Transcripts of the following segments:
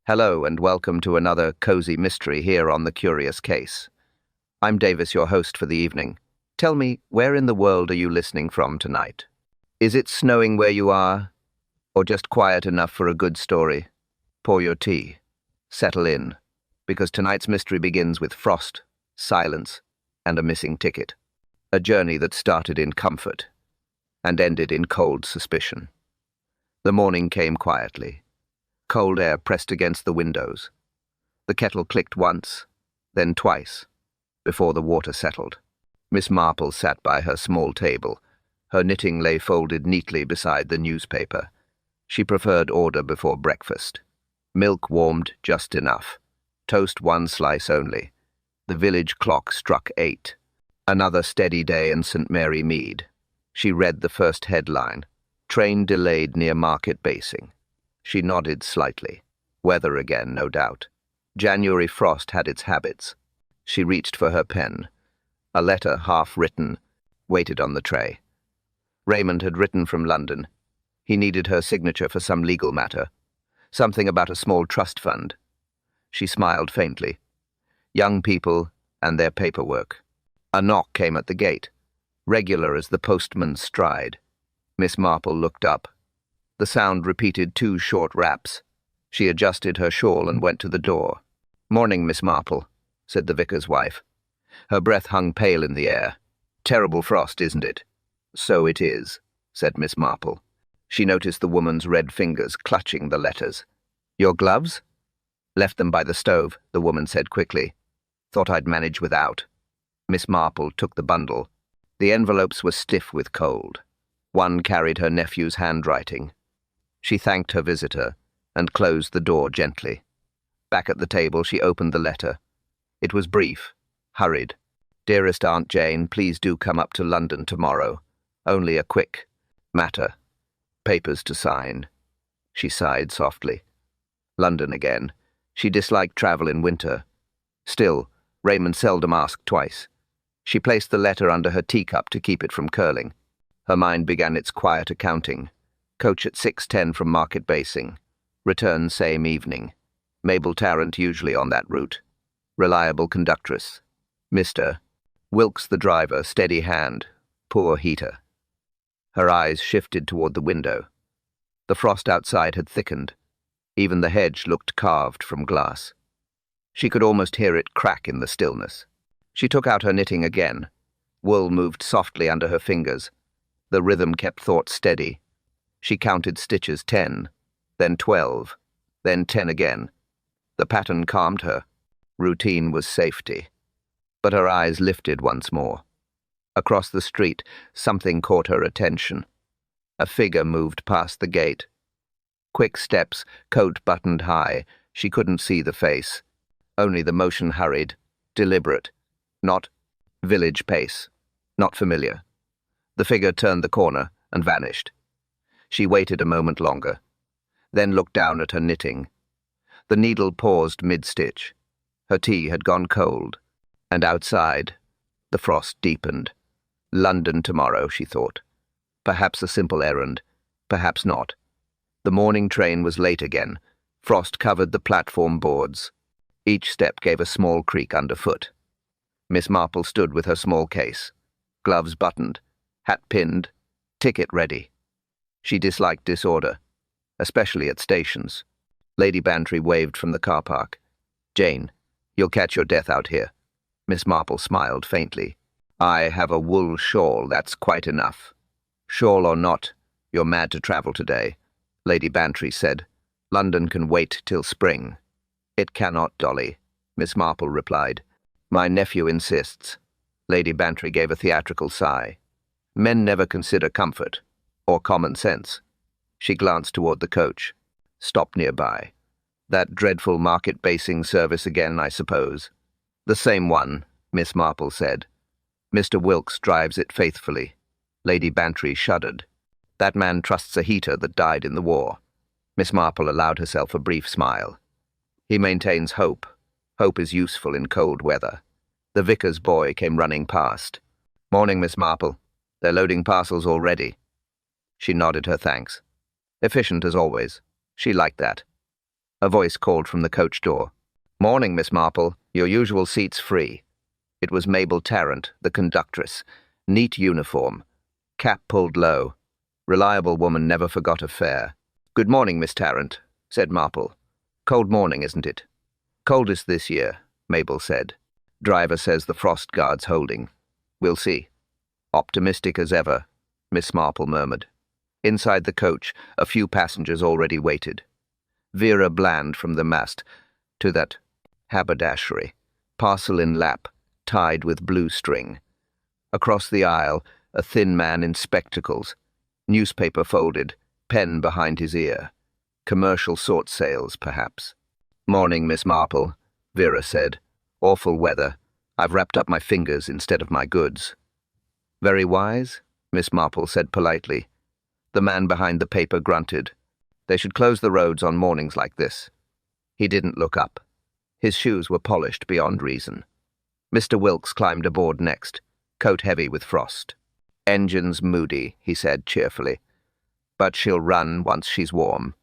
Hello and welcome to another cozy mystery here on The Curious Case. I'm Davis, your host for the evening. Tell me, where in the world are you listening from tonight? Is it snowing where you are? Or just quiet enough for a good story? Pour your tea. Settle in. Because tonight's mystery begins with frost, silence, and a missing ticket. A journey that started in comfort and ended in cold suspicion. The morning came quietly. Cold air pressed against the windows. The kettle clicked once, then twice, before the water settled. Miss Marple sat by her small table. Her knitting lay folded neatly beside the newspaper. She preferred order before breakfast. Milk warmed just enough. Toast one slice only. The village clock struck 8. Another steady day in St. Mary Mead. She read the first headline. Train delayed near Market Basing. She nodded slightly. Weather again, no doubt. January frost had its habits. She reached for her pen. A letter, half written, waited on the tray. Raymond had written from London. He needed her signature for some legal matter. Something about a small trust fund. She smiled faintly. Young people and their paperwork. A knock came at the gate, regular as the postman's stride. Miss Marple looked up. The sound repeated 2 short raps. She adjusted her shawl and went to the door. "Morning, Miss Marple," said the vicar's wife. Her breath hung pale in the air. "Terrible frost, isn't it?" "So it is," said Miss Marple. She noticed the woman's red fingers clutching the letters. "Your gloves?" "Left them by the stove," the woman said quickly. "Thought I'd manage without." Miss Marple took the bundle. The envelopes were stiff with cold. One carried her nephew's handwriting. She thanked her visitor and closed the door gently. Back at the table, she opened the letter. It was brief, hurried. "Dearest Aunt Jane, please do come up to London tomorrow. Only a quick matter. Papers to sign." She sighed softly. London again. She disliked travel in winter. Still, Raymond seldom asked twice. She placed the letter under her teacup to keep it from curling. Her mind began its quiet accounting. Coach at 6:10 from Market Basing. Return same evening. Mabel Tarrant usually on that route. Reliable conductress. Mr. Wilkes the driver, steady hand. Poor heater. Her eyes shifted toward the window. The frost outside had thickened. Even the hedge looked carved from glass. She could almost hear it crack in the stillness. She took out her knitting again. Wool moved softly under her fingers. The rhythm kept thought steady. She counted stitches 10, then 12, then 10 again. The pattern calmed her. Routine was safety. But her eyes lifted once more. Across the street, something caught her attention. A figure moved past the gate. Quick steps, coat buttoned high. She couldn't see the face. Only the motion hurried, deliberate. Not village pace. Not familiar. The figure turned the corner and vanished. She waited a moment longer, then looked down at her knitting. The needle paused mid-stitch. Her tea had gone cold, and outside, the frost deepened. London tomorrow, she thought. Perhaps a simple errand, perhaps not. The morning train was late again. Frost covered the platform boards. Each step gave a small creak underfoot. Miss Marple stood with her small case, gloves buttoned, hat pinned, ticket ready. She disliked disorder, especially at stations. Lady Bantry waved from the car park. "Jane, you'll catch your death out here." Miss Marple smiled faintly. "I have a wool shawl, that's quite enough." "Shawl or not, you're mad to travel today," Lady Bantry said. "London can wait till spring." "It cannot, Dolly," Miss Marple replied. "My nephew insists." Lady Bantry gave a theatrical sigh. "Men never consider comfort. Or common sense." She glanced toward the coach. "Stop nearby. That dreadful Market Basing service again, I suppose." "The same one," Miss Marple said. "Mr. Wilkes drives it faithfully." Lady Bantry shuddered. "That man trusts a heater that died in the war." Miss Marple allowed herself a brief smile. "He maintains hope. Hope is useful in cold weather." The vicar's boy came running past. "Morning, Miss Marple. They're loading parcels already." She nodded her thanks. Efficient as always. She liked that. A voice called from the coach door. "Morning, Miss Marple. Your usual seat's free." It was Mabel Tarrant, the conductress. Neat uniform. Cap pulled low. Reliable woman never forgot a fare. "Good morning, Miss Tarrant," said Marple. "Cold morning, isn't it?" "Coldest this year," Mabel said. "Driver says the frost guard's holding. We'll see." "Optimistic as ever," Miss Marple murmured. Inside the coach, a few passengers already waited. Vera Bland from the mast to that haberdashery, parcel in lap, tied with blue string. Across the aisle, a thin man in spectacles, newspaper folded, pen behind his ear. Commercial sort sales, perhaps. "Morning, Miss Marple," Vera said. "Awful weather. I've wrapped up my fingers instead of my goods." "Very wise," Miss Marple said politely. The man behind the paper grunted. They should close the roads on mornings like this. He didn't look up. His shoes were polished beyond reason. Mr. Wilkes climbed aboard next, coat heavy with frost. "Engine's moody," he said cheerfully. "But she'll run once she's warm."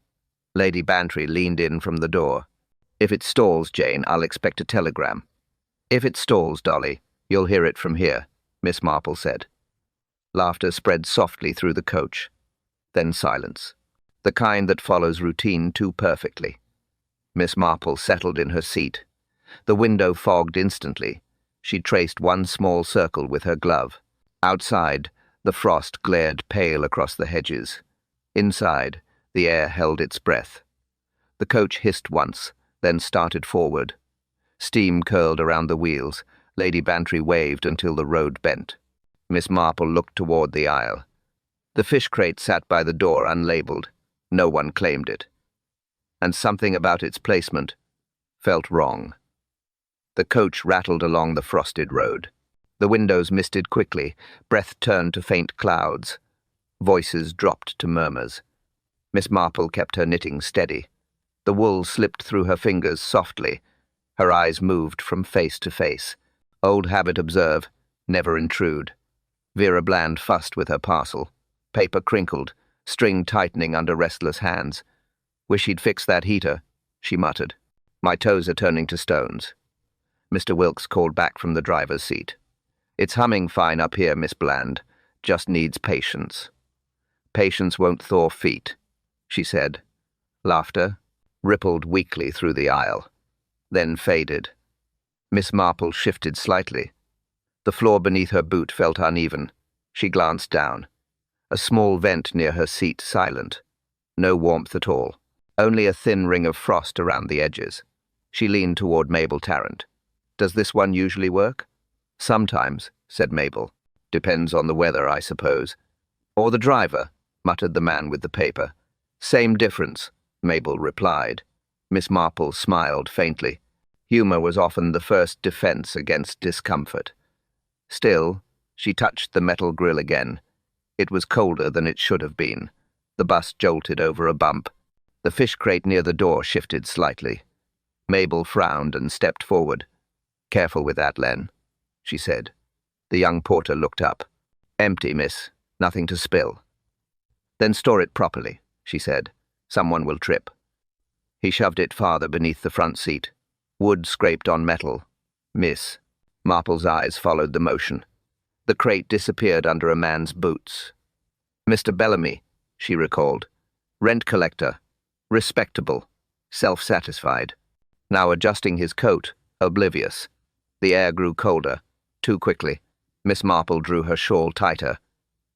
Lady Bantry leaned in from the door. "If it stalls, Jane, I'll expect a telegram." "If it stalls, Dolly, you'll hear it from here," Miss Marple said. Laughter spread softly through the coach. Then silence. The kind that follows routine too perfectly. Miss Marple settled in her seat. The window fogged instantly. She traced one small circle with her glove. Outside, the frost glared pale across the hedges. Inside, the air held its breath. The coach hissed once, then started forward. Steam curled around the wheels. Lady Bantry waved until the road bent. Miss Marple looked toward the aisle. The fish crate sat by the door unlabeled. No one claimed it. And something about its placement felt wrong. The coach rattled along the frosted road. The windows misted quickly. Breath turned to faint clouds. Voices dropped to murmurs. Miss Marple kept her knitting steady. The wool slipped through her fingers softly. Her eyes moved from face to face. Old habit observe, never intrude. Vera Bland fussed with her parcel. Paper crinkled, string tightening under restless hands. "Wish he'd fix that heater," she muttered. "My toes are turning to stones." Mr. Wilkes called back from the driver's seat. "It's humming fine up here, Miss Bland. Just needs patience." "Patience won't thaw feet," she said. Laughter rippled weakly through the aisle, then faded. Miss Marple shifted slightly. The floor beneath her boot felt uneven. She glanced down. A small vent near her seat silent. No warmth at all. Only a thin ring of frost around the edges. She leaned toward Mabel Tarrant. "Does this one usually work?" "Sometimes," said Mabel. "Depends on the weather, I suppose." "Or the driver," muttered the man with the paper. "Same difference," Mabel replied. Miss Marple smiled faintly. Humor was often the first defense against discomfort. Still, she touched the metal grill again. It was colder than it should have been. The bus jolted over a bump. The fish crate near the door shifted slightly. Mabel frowned and stepped forward. "Careful with that, Len," she said. The young porter looked up. "Empty, miss. Nothing to spill." "Then store it properly," she said. "Someone will trip." He shoved it farther beneath the front seat. Wood scraped on metal. "Miss." Marple's eyes followed the motion. The crate disappeared under a man's boots. "Mr. Bellamy," she recalled. "Rent collector. Respectable. Self-satisfied." Now adjusting his coat, oblivious. The air grew colder. Too quickly. Miss Marple drew her shawl tighter.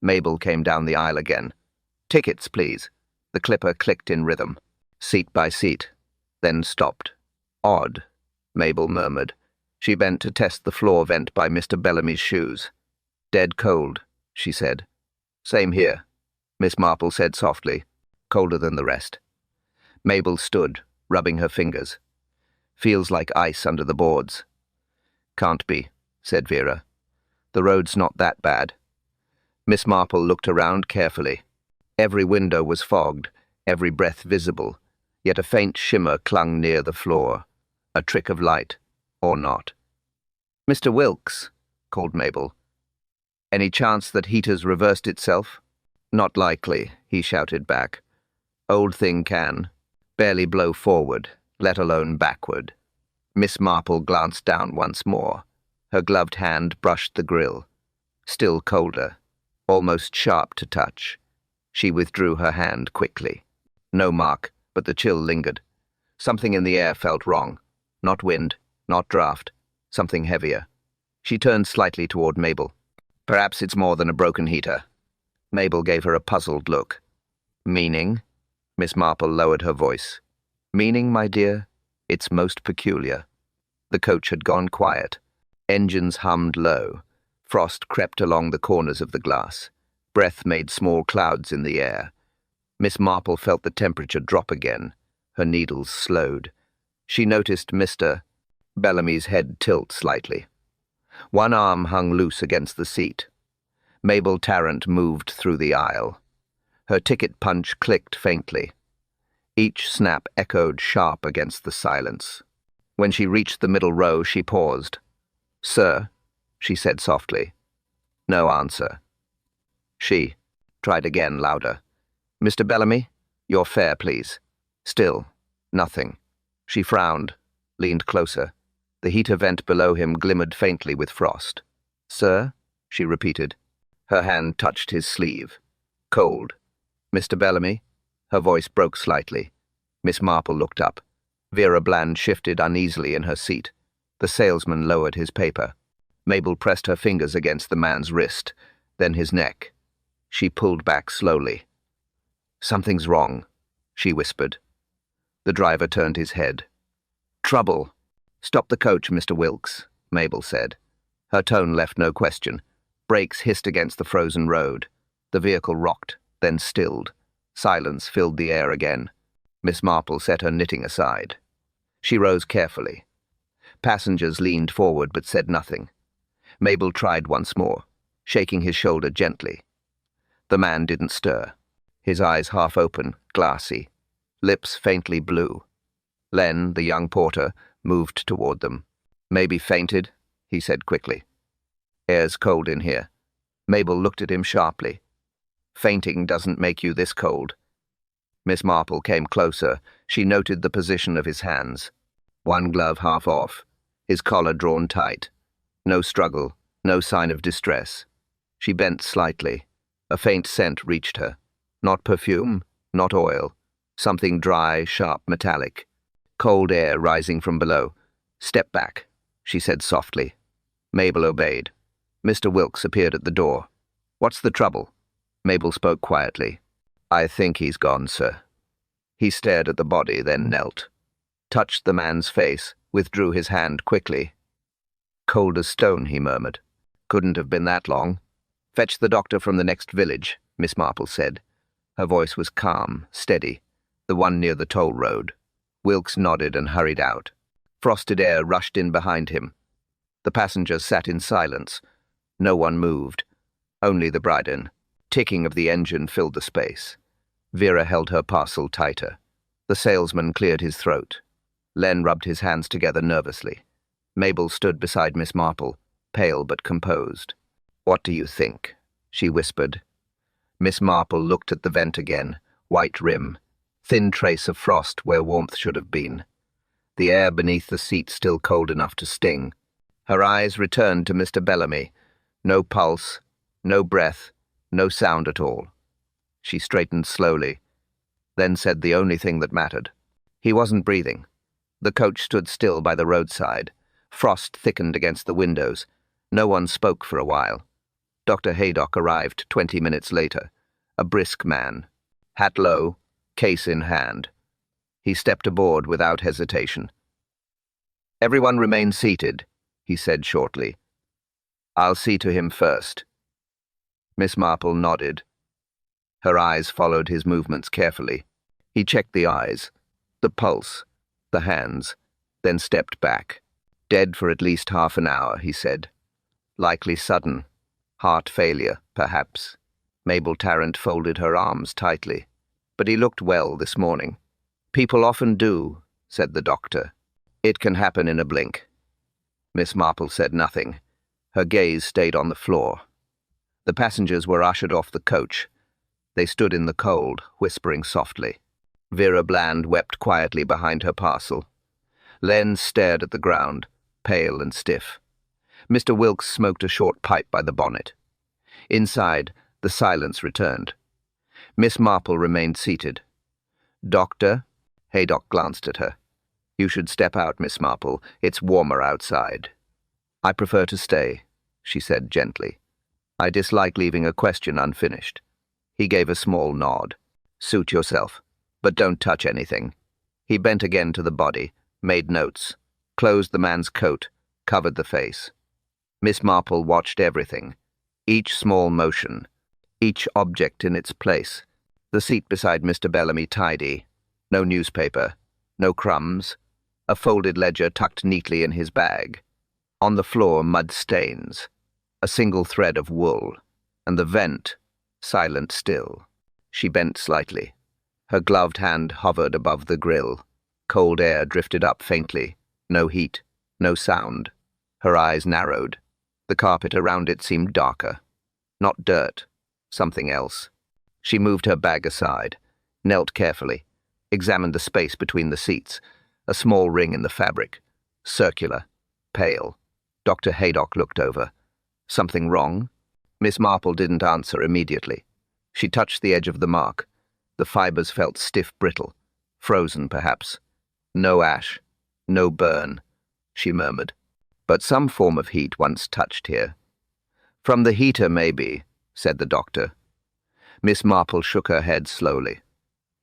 Mabel came down the aisle again. "Tickets, please." The clipper clicked in rhythm. Seat by seat. Then stopped. "Odd," Mabel murmured. She bent to test the floor vent by Mr. Bellamy's shoes. "Dead cold," she said. "Same here," Miss Marple said softly. "Colder than the rest." Mabel stood, rubbing her fingers. "Feels like ice under the boards." "Can't be," said Vera. "The road's not that bad." Miss Marple looked around carefully. Every window was fogged, every breath visible, yet a faint shimmer clung near the floor. A trick of light, or not. "Mr. Wilkes," called Mabel. "Any chance that heater's reversed itself?" "Not likely," he shouted back. "Old thing can. Barely blow forward, let alone backward. Miss Marple glanced down once more. Her gloved hand brushed the grill. Still colder, almost sharp to touch. She withdrew her hand quickly. No mark, but the chill lingered. Something in the air felt wrong. Not wind, not draft, something heavier. She turned slightly toward Mabel. Perhaps it's more than a broken heater. Mabel gave her a puzzled look. Meaning? Miss Marple lowered her voice. Meaning, my dear? It's most peculiar. The coach had gone quiet. Engines hummed low. Frost crept along the corners of the glass. Breath made small clouds in the air. Miss Marple felt the temperature drop again. Her needles slowed. She noticed Mr. Bellamy's head tilt slightly. One arm hung loose against the seat. Mabel Tarrant moved through the aisle. Her ticket punch clicked faintly. Each snap echoed sharp against the silence. When she reached the middle row, she paused. "Sir," she said softly. No answer. She tried again, louder. "Mr. Bellamy, your fare, please." Still, nothing. She frowned, leaned closer. The heater vent below him glimmered faintly with frost. "Sir?" she repeated. Her hand touched his sleeve. Cold. "Mr. Bellamy?" Her voice broke slightly. Miss Marple looked up. Vera Bland shifted uneasily in her seat. The salesman lowered his paper. Mabel pressed her fingers against the man's wrist, then his neck. She pulled back slowly. "Something's wrong," she whispered. The driver turned his head. "Trouble." "Stop the coach, Mr. Wilkes," Mabel said. Her tone left no question. Brakes hissed against the frozen road. The vehicle rocked, then stilled. Silence filled the air again. Miss Marple set her knitting aside. She rose carefully. Passengers leaned forward but said nothing. Mabel tried once more, shaking his shoulder gently. The man didn't stir. His eyes half open, glassy, lips faintly blue. Len, the young porter, moved toward them. "Maybe fainted," he said quickly. "Air's cold in here." Mabel looked at him sharply. "Fainting doesn't make you this cold." Miss Marple came closer. She noted the position of his hands. One glove half off, his collar drawn tight. No struggle, no sign of distress. She bent slightly. A faint scent reached her. Not perfume, not oil. Something dry, sharp, metallic. Cold air rising from below. "Step back," she said softly. Mabel obeyed. Mr. Wilkes appeared at the door. "What's the trouble?" Mabel spoke quietly. "I think he's gone, sir." He stared at the body, then knelt. Touched the man's face, withdrew his hand quickly. "Cold as stone," he murmured. "Couldn't have been that long." "Fetch the doctor from the next village," Miss Marple said. Her voice was calm, steady. "The one near the toll road." Wilkes nodded and hurried out. Frosted air rushed in behind him. The passengers sat in silence. No one moved. Only the Bryden. Ticking of the engine filled the space. Vera held her parcel tighter. The salesman cleared his throat. Len rubbed his hands together nervously. Mabel stood beside Miss Marple, pale but composed. "What do you think?" she whispered. Miss Marple looked at the vent again, white rim, thin trace of frost where warmth should have been. The air beneath the seat still cold enough to sting. Her eyes returned to Mr. Bellamy. No pulse, no breath, no sound at all. She straightened slowly, then said the only thing that mattered. He wasn't breathing. The coach stood still by the roadside. Frost thickened against the windows. No one spoke for a while. Dr. Haydock arrived 20 minutes later, a brisk man, hat low, case in hand. He stepped aboard without hesitation. "Everyone remain seated," he said shortly. "I'll see to him first." Miss Marple nodded. Her eyes followed his movements carefully. He checked the eyes, the pulse, the hands, then stepped back. "Dead for at least half an hour," he said. "Likely sudden. Heart failure, perhaps." Mabel Tarrant folded her arms tightly. "But he looked well this morning." "People often do," said the doctor. "It can happen in a blink." Miss Marple said nothing. Her gaze stayed on the floor. The passengers were ushered off the coach. They stood in the cold, whispering softly. Vera Bland wept quietly behind her parcel. Len stared at the ground, pale and stiff. Mr. Wilkes smoked a short pipe by the bonnet. Inside, the silence returned. Miss Marple remained seated. "Doctor?" Haydock glanced at her. "You should step out, Miss Marple. It's warmer outside." "I prefer to stay," she said gently. "I dislike leaving a question unfinished." He gave a small nod. "Suit yourself, but don't touch anything." He bent again to the body, made notes, closed the man's coat, covered the face. Miss Marple watched everything, each small motion, each object in its place. The seat beside Mr. Bellamy tidy, no newspaper, no crumbs, a folded ledger tucked neatly in his bag. On the floor, mud stains, a single thread of wool, and the vent, silent still. She bent slightly. Her gloved hand hovered above the grill. Cold air drifted up faintly. No heat, no sound. Her eyes narrowed. The carpet around it seemed darker. Not dirt, something else. She moved her bag aside, knelt carefully, examined the space between the seats, a small ring in the fabric, circular, pale. Dr. Haydock looked over. "Something wrong?" Miss Marple didn't answer immediately. She touched the edge of the mark. The fibers felt stiff, brittle, frozen perhaps. "No ash, no burn," she murmured. "But some form of heat once touched here." "From the heater, maybe," said the doctor. Miss Marple shook her head slowly.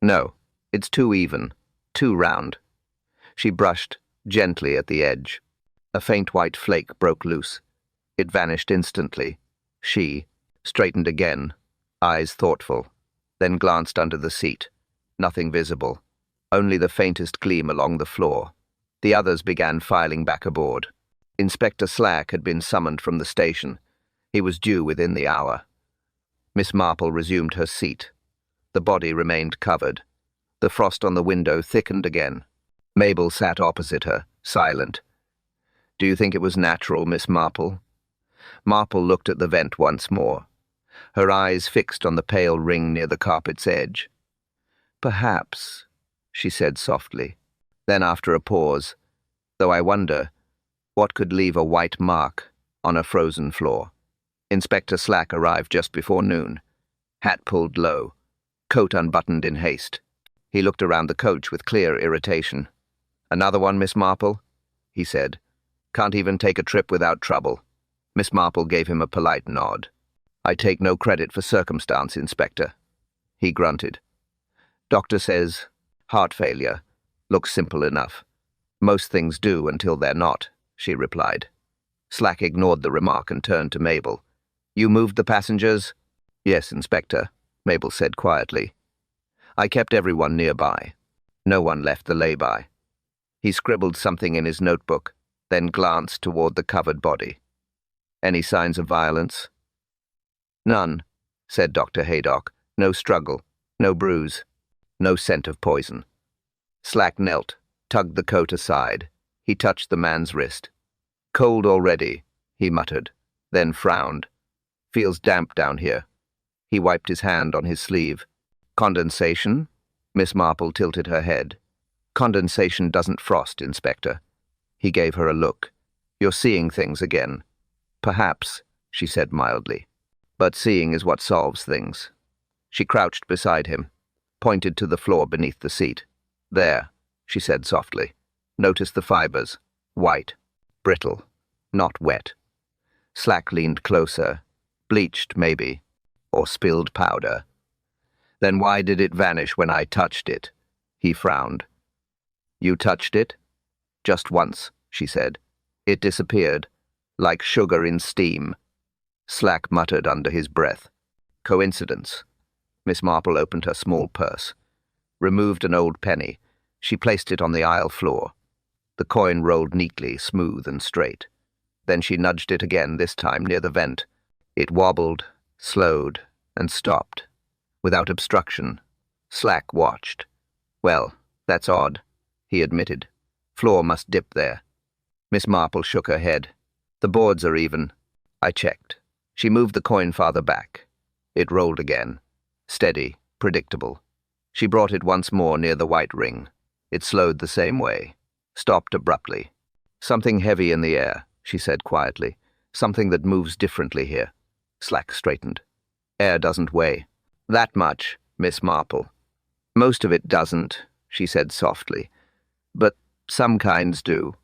"No, it's too even, too round." She brushed gently at the edge. A faint white flake broke loose. It vanished instantly. She straightened again, eyes thoughtful, then glanced under the seat. Nothing visible, only the faintest gleam along the floor. The others began filing back aboard. Inspector Slack had been summoned from the station. He was due within the hour. Miss Marple resumed her seat. The body remained covered. The frost on the window thickened again. Mabel sat opposite her, silent. "Do you think it was natural, Miss Marple?" Marple looked at the vent once more, her eyes fixed on the pale ring near the carpet's edge. "Perhaps," she said softly. Then after a pause, "Though I wonder, what could leave a white mark on a frozen floor?" Inspector Slack arrived just before noon. Hat pulled low, coat unbuttoned in haste. He looked around the coach with clear irritation. "Another one, Miss Marple?" he said. "Can't even take a trip without trouble." Miss Marple gave him a polite nod. "I take no credit for circumstance, Inspector." He grunted. "Doctor says heart failure. Looks simple enough." "Most things do until they're not," she replied. Slack ignored the remark and turned to Mabel. "You moved the passengers?" "Yes, Inspector," Mabel said quietly. "I kept everyone nearby. No one left the lay-by." He scribbled something in his notebook, then glanced toward the covered body. "Any signs of violence?" "None," said Dr. Haydock. "No struggle, no bruise, no scent of poison." Slack knelt, tugged the coat aside. He touched the man's wrist. "Cold already," he muttered, then frowned. "Feels damp down here." He wiped his hand on his sleeve. "Condensation?" Miss Marple tilted her head. "Condensation doesn't frost, Inspector." He gave her a look. "You're seeing things again." "Perhaps," she said mildly. "But seeing is what solves things." She crouched beside him, pointed to the floor beneath the seat. "There," she said softly. "Notice the fibers. White, brittle, not wet." Slack leaned closer. "Bleached, maybe. Or spilled powder." "Then why did it vanish when I touched it?" He frowned. "You touched it?" "Just once," she said. "It disappeared, like sugar in steam." Slack muttered under his breath. "Coincidence." Miss Marple opened her small purse, removed an old penny. She placed it on the aisle floor. The coin rolled neatly, smooth and straight. Then she nudged it again, this time near the vent. It wobbled, slowed, and stopped, without obstruction. Slack watched. "Well, that's odd," he admitted. "Floor must dip there." Miss Marple shook her head. "The boards are even." I checked. She moved the coin farther back. It rolled again. Steady, predictable. She brought it once more near the white ring. It slowed the same way. stopped abruptly. "Something heavy in the air," she said quietly. "Something that moves differently here." Slack straightened. "Air doesn't weigh that much, Miss Marple." "Most of it doesn't," she said softly. "But some kinds do."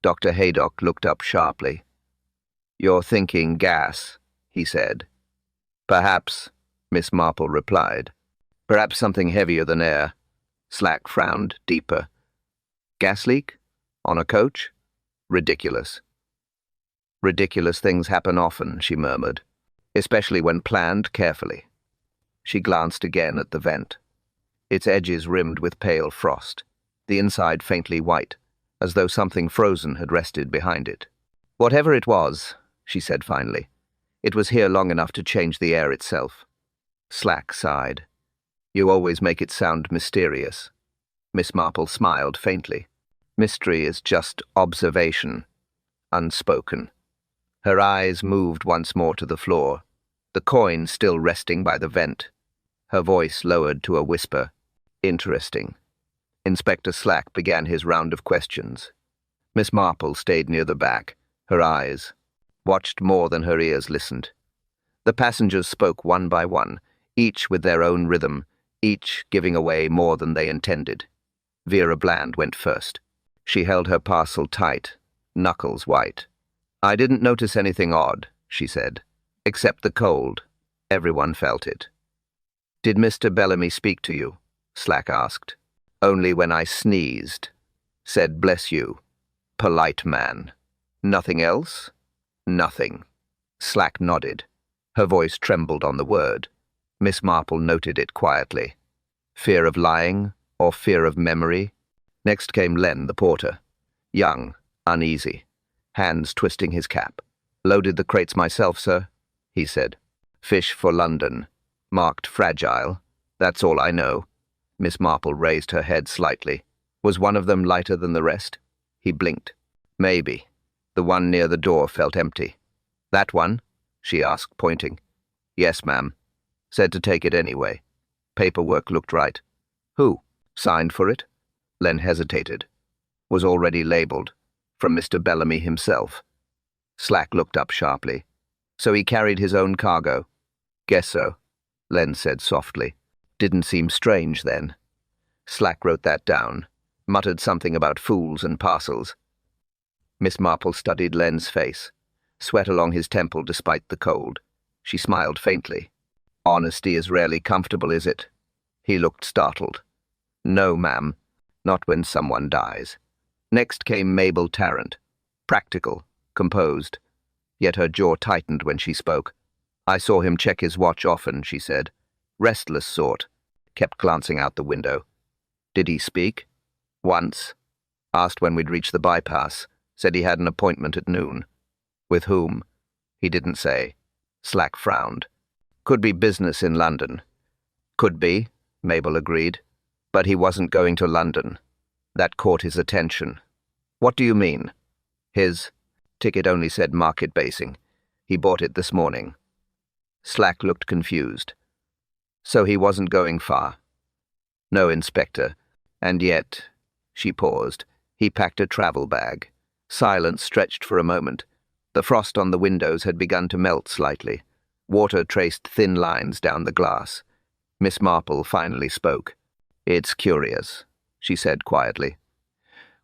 Dr. Haydock looked up sharply. "You're thinking gas," he said. "Perhaps," Miss Marple replied. "Perhaps something heavier than air." Slack frowned deeper. "Gas leak? On a coach? Ridiculous." "Ridiculous things happen often," she murmured, "especially when planned carefully." She glanced again at the vent. Its edges rimmed with pale frost, the inside faintly white, as though something frozen had rested behind it. "Whatever it was," she said finally, "it was here long enough to change the air itself." Slack sighed. "You always make it sound mysterious." Miss Marple smiled faintly. "Mystery is just observation, unspoken." Her eyes moved once more to the floor, the coin still resting by the vent. Her voice lowered to a whisper. "Interesting." Inspector Slack began his round of questions. Miss Marple stayed near the back, her eyes watched more than her ears listened. The passengers spoke one by one, each with their own rhythm, each giving away more than they intended. Vera Bland went first. She held her parcel tight, knuckles white. "I didn't notice anything odd," she said, "except the cold. Everyone felt it." "Did Mr. Bellamy speak to you?" Slack asked. "Only when I sneezed. Said, 'Bless you.' Polite man." "Nothing else?" "Nothing." Slack nodded. Her voice trembled on the word. Miss Marple noted it quietly. Fear of lying, or fear of memory? Next came Len, the porter. Young, uneasy, hands twisting his cap. "Loaded the crates myself, sir," he said. "Fish for London. Marked fragile. That's all I know." Miss Marple raised her head slightly. "Was one of them lighter than the rest?" He blinked. "Maybe." The one near the door felt empty. "That one?" she asked, pointing. "Yes, ma'am. Said to take it anyway. Paperwork looked right." "Who? Signed for it?" Len hesitated. "Was already labeled. From Mr. Bellamy himself." Slack looked up sharply. "So he carried his own cargo?" "Guess so," Len said softly. "Didn't seem strange then." Slack wrote that down, muttered something about fools and parcels. Miss Marple studied Len's face, sweat along his temple despite the cold. She smiled faintly. "Honesty is rarely comfortable, is it?" He looked startled. "No, ma'am. Not when someone dies." Next came Mabel Tarrant. Practical, composed. Yet her jaw tightened when she spoke. "I saw him check his watch often," she said. "Restless sort." Kept glancing out the window. "Did he speak?" "Once. Asked when we'd reach the bypass. Said he had an appointment at noon." "With whom?" "He didn't say." Slack frowned. "Could be business in London." "Could be," Mabel agreed. "But he wasn't going to London. That caught his attention." "What do you mean?" "His ticket only said market basing. He bought it this morning." Slack looked confused. "So he wasn't going far?" "No, Inspector. And yet," she paused, "he packed a travel bag." Silence stretched for a moment. The frost on the windows had begun to melt slightly. Water traced thin lines down the glass. Miss Marple finally spoke. "It's curious," she said quietly.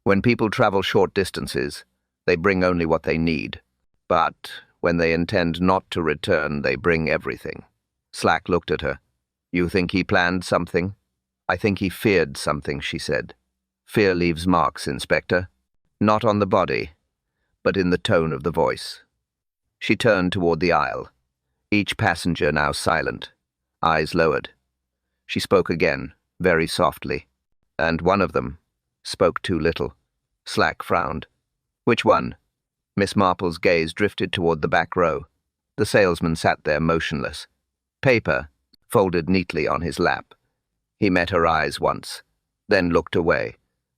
"When people travel short distances, they bring only what they need. But when they intend not to return, they bring everything." Slack looked at her. "You think he planned something?" "I think he feared something," she said. "Fear leaves marks, Inspector. Not on the body, but in the tone of the voice." She turned toward the aisle. Each passenger now silent, eyes lowered. She spoke again, very softly. "And one of them spoke too little." Slack frowned. "Which one?" Miss Marple's gaze drifted toward the back row. The salesman sat there motionless. Paper folded neatly on his lap. He met her eyes once, then looked away,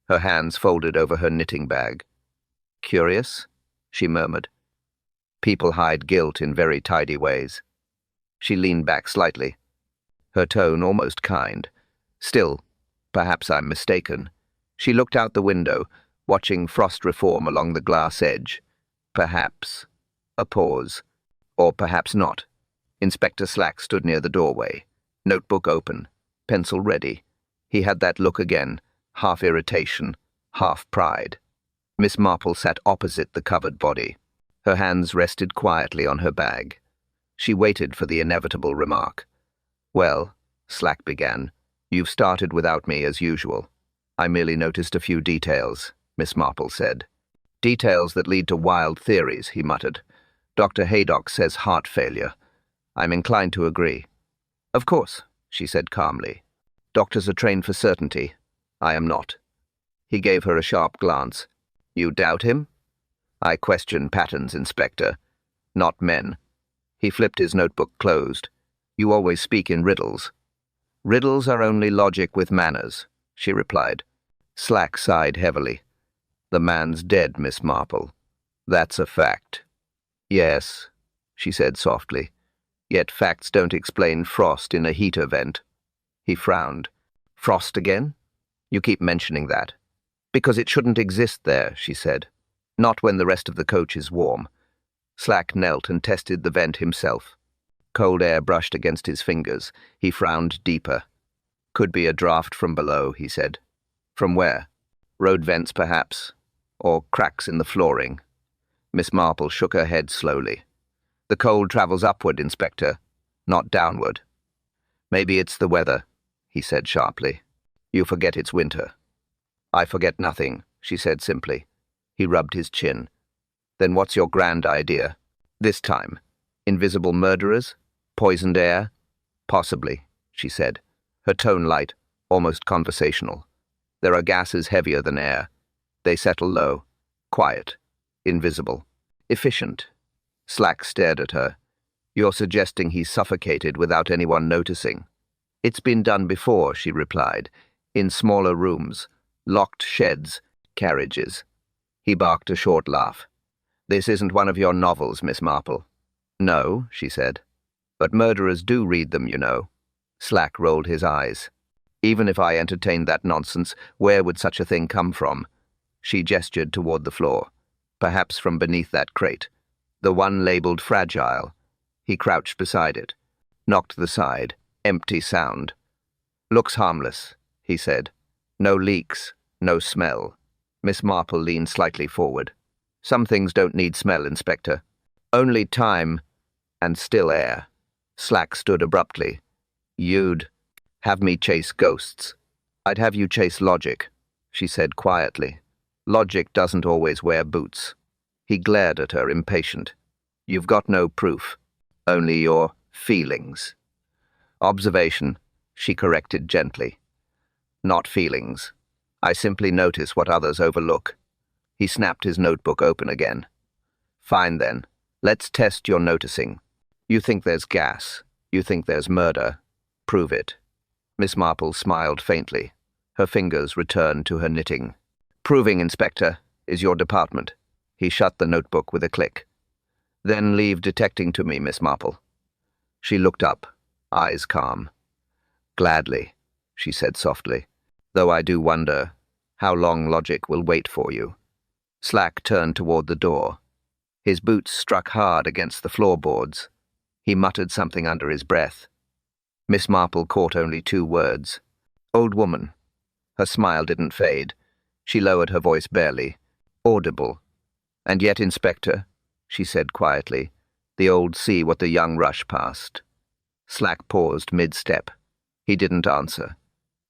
her hands folded over her knitting bag. "Curious?" she murmured. "People hide guilt in very tidy ways." She leaned back slightly, her tone almost kind. "Still, perhaps I'm mistaken." She looked out the window, watching frost reform along the glass edge. Perhaps. A pause. Or perhaps not. Inspector Slack stood near the doorway, notebook open, pencil ready. He had that look again, half irritation, half pride. Miss Marple sat opposite the covered body. Her hands rested quietly on her bag. She waited for the inevitable remark. "Well," Slack began, "you've started without me as usual. I merely noticed a few details," Miss Marple said. "Details that lead to wild theories," he muttered. "Dr. Haydock says heart failure. I'm inclined to agree." "Of course," she said calmly. "Doctors are trained for certainty. I am not." He gave her a sharp glance. "You doubt him?" "I question patterns, Inspector, not men." He flipped his notebook closed. "You always speak in riddles." "Riddles are only logic with manners," she replied. Slack sighed heavily. "The man's dead, Miss Marple. That's a fact." "Yes," she said softly. "Yet facts don't explain frost in a heat event." He frowned. "Frost again? You keep mentioning that." "Because it shouldn't exist there," she said. "Not when the rest of the coach is warm." Slack knelt and tested the vent himself. Cold air brushed against his fingers. He frowned deeper. "Could be a draft from below," he said. "From where?" "Road vents, perhaps. Or cracks in the flooring." Miss Marple shook her head slowly. "The cold travels upward, Inspector, not downward." "Maybe it's the weather," he said sharply. "You forget it's winter." "I forget nothing," she said simply. He rubbed his chin. "Then what's your grand idea? This time, invisible murderers? Poisoned air?" "Possibly," she said, her tone light, almost conversational. "There are gases heavier than air. They settle low, quiet, invisible, efficient." Slack stared at her. "You're suggesting he's suffocated without anyone noticing?" "It's been done before," she replied, "in smaller rooms, locked sheds, carriages." He barked a short laugh. "This isn't one of your novels, Miss Marple." "No," she said. "But murderers do read them, you know." Slack rolled his eyes. "Even if I entertained that nonsense, where would such a thing come from?" She gestured toward the floor. "Perhaps from beneath that crate. The one labeled fragile." He crouched beside it, knocked the side. Empty sound. "Looks harmless," he said. "No leaks, no smell." Miss Marple leaned slightly forward. "Some things don't need smell, Inspector. Only time and still air." Slack stood abruptly. "You'd have me chase ghosts." "I'd have you chase logic," she said quietly. "Logic doesn't always wear boots." He glared at her, impatient. "You've got no proof. Only your feelings." "Observation," she corrected gently. "Not feelings. I simply notice what others overlook." He snapped his notebook open again. "Fine then. Let's test your noticing. You think there's gas. You think there's murder. Prove it." Miss Marple smiled faintly. Her fingers returned to her knitting. "Proving, Inspector, is your department." He shut the notebook with a click. "Then leave detecting to me, Miss Marple." She looked up, eyes calm. "Gladly," she said softly, "though I do wonder how long logic will wait for you." Slack turned toward the door. His boots struck hard against the floorboards. He muttered something under his breath. Miss Marple caught only 2 words. "Old woman." Her smile didn't fade. She lowered her voice barely. "Audible." "And yet, Inspector," she said quietly, "the old see what the young rush past." Slack paused mid-step. He didn't answer,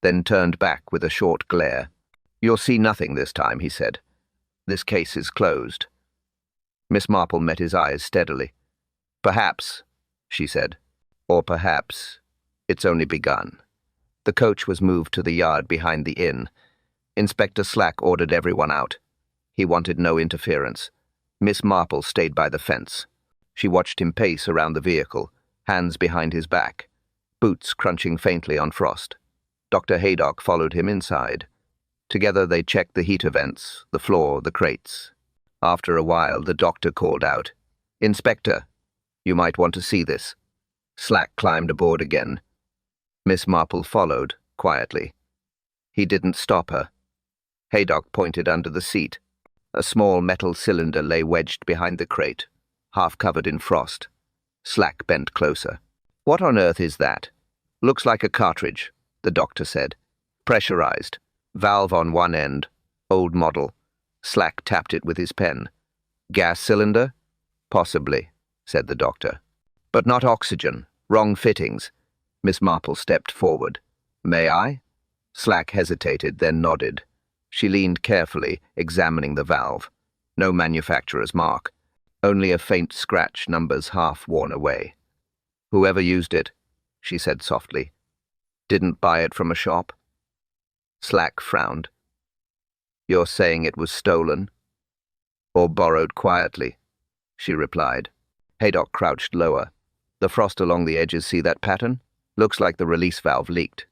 then turned back with a short glare. "You'll see nothing this time," he said. "This case is closed." Miss Marple met his eyes steadily. "Perhaps," she said. "Or perhaps it's only begun." The coach was moved to the yard behind the inn. Inspector Slack ordered everyone out. He wanted no interference. Miss Marple stayed by the fence. She watched him pace around the vehicle, hands behind his back, boots crunching faintly on frost. Dr. Haydock followed him inside. Together they checked the heater vents, the floor, the crates. After a while, the doctor called out, "Inspector, you might want to see this." Slack climbed aboard again. Miss Marple followed, quietly. He didn't stop her. Haydock pointed under the seat. A small metal cylinder lay wedged behind the crate, half covered in frost. Slack bent closer. "What on earth is that?" "Looks like a cartridge," the doctor said. "Pressurized. Valve on one end. Old model." Slack tapped it with his pen. "Gas cylinder?" "Possibly," said the doctor. "But not oxygen. Wrong fittings." Miss Marple stepped forward. "May I?" Slack hesitated, then nodded. She leaned carefully, examining the valve. No manufacturer's mark. Only a faint scratch, numbers half worn away. "Whoever used it," she said softly. "Didn't buy it from a shop?" Slack frowned. "You're saying it was stolen?" "Or borrowed quietly," she replied. Haydock crouched lower. "The frost along the edges, see that pattern? Looks like the release valve leaked."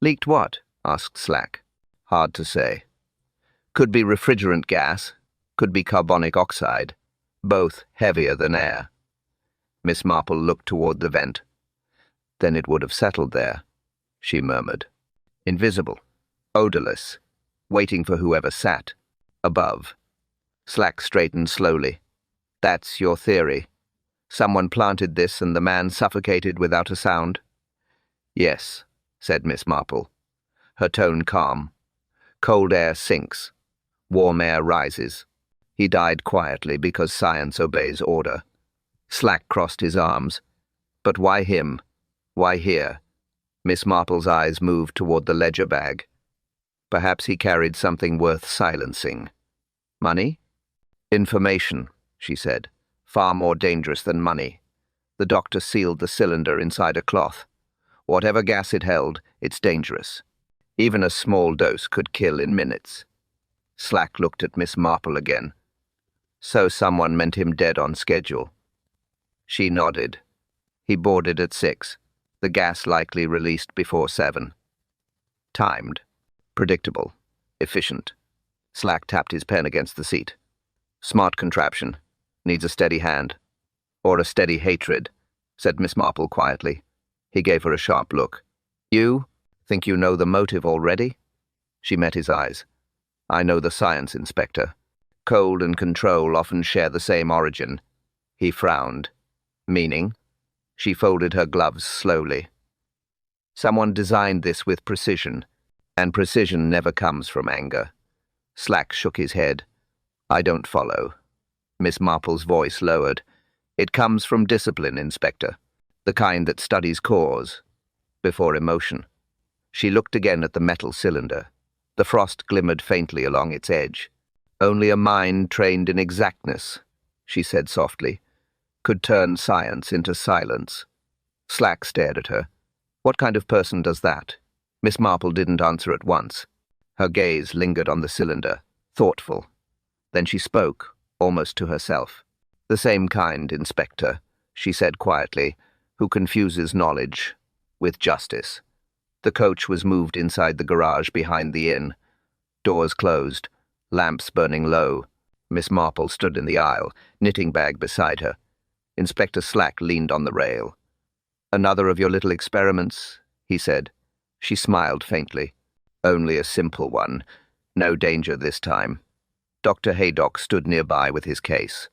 "Leaked what?" asked Slack. "Hard to say. Could be refrigerant gas, could be carbonic oxide, both heavier than air." Miss Marple looked toward the vent. "Then it would have settled there," she murmured. "Invisible, odorless, waiting for whoever sat above." Slack straightened slowly. "That's your theory? Someone planted this and the man suffocated without a sound?" "Yes," said Miss Marple, her tone calm. "Cold air sinks. Warm air rises. He died quietly because science obeys order." Slack crossed his arms. "But why him? Why here?" Miss Marple's eyes moved toward the ledger bag. "Perhaps he carried something worth silencing." "Money?" "Information," she said. "Far more dangerous than money." The doctor sealed the cylinder inside a cloth. "Whatever gas it held, it's dangerous. Even a small dose could kill in minutes." Slack looked at Miss Marple again. "So someone meant him dead on schedule." She nodded. "He boarded at 6. The gas likely released before 7. Timed. Predictable. Efficient." Slack tapped his pen against the seat. "Smart contraption. Needs a steady hand." "Or a steady hatred," said Miss Marple quietly. He gave her a sharp look. "You think you know the motive already?" She met his eyes. "I know the science, Inspector. Cold and control often share the same origin." He frowned. "Meaning?" She folded her gloves slowly. "Someone designed this with precision, and precision never comes from anger." Slack shook his head. "I don't follow." Miss Marple's voice lowered. "It comes from discipline, Inspector. The kind that studies cause before emotion." She looked again at the metal cylinder. The frost glimmered faintly along its edge. "Only a mind trained in exactness," she said softly, "could turn science into silence." Slack stared at her. "What kind of person does that?" Miss Marple didn't answer at once. Her gaze lingered on the cylinder, thoughtful. Then she spoke, almost to herself. "The same kind, Inspector," she said quietly, "who confuses knowledge with justice." The coach was moved inside the garage behind the inn. Doors closed, lamps burning low. Miss Marple stood in the aisle, knitting bag beside her. Inspector Slack leaned on the rail. "Another of your little experiments?" he said. She smiled faintly. "Only a simple one. No danger this time." Dr. Haydock stood nearby with his case.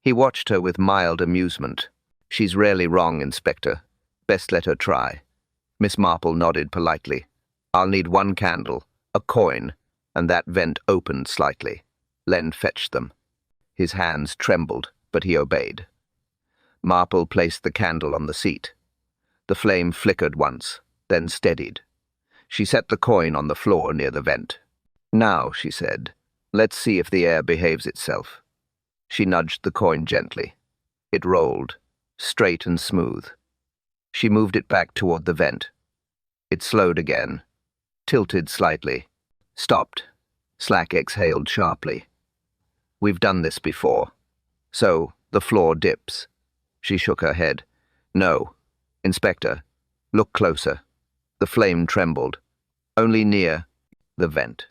He watched her with mild amusement. "She's rarely wrong, Inspector. Best let her try." Miss Marple nodded politely. "I'll need one candle, a coin," and that vent opened slightly. Len fetched them. His hands trembled, but he obeyed. Marple placed the candle on the seat. The flame flickered once, then steadied. She set the coin on the floor near the vent. "Now," she said, "let's see if the air behaves itself." She nudged the coin gently. It rolled, straight and smooth. She moved it back toward the vent. It slowed again, tilted slightly, stopped. Slack exhaled sharply. "We've done this before." "So, the floor dips." She shook her head. "No. Inspector, look closer." The flame trembled, only near the vent,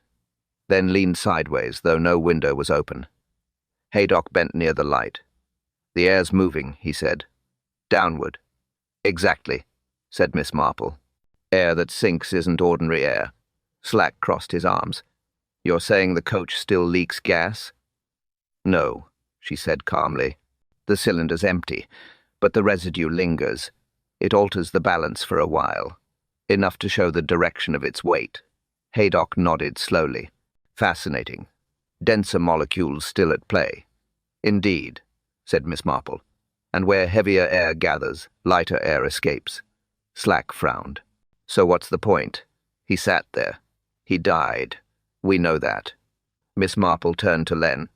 then leaned sideways, though no window was open. Haydock bent near the light. "The air's moving," he said. "Downward." "Exactly," said Miss Marple. "Air that sinks isn't ordinary air." Slack crossed his arms. You're saying the coach still leaks gas? No, she said calmly. The cylinder's empty, but the residue lingers. It alters the balance for a while, enough to show the direction of its weight. Haydock nodded slowly. Fascinating. Denser molecules still at play. Indeed, said Miss Marple. And where heavier air gathers, lighter air escapes. Slack frowned. So what's the point? He sat there. He died. We know that. Miss Marple turned to Len.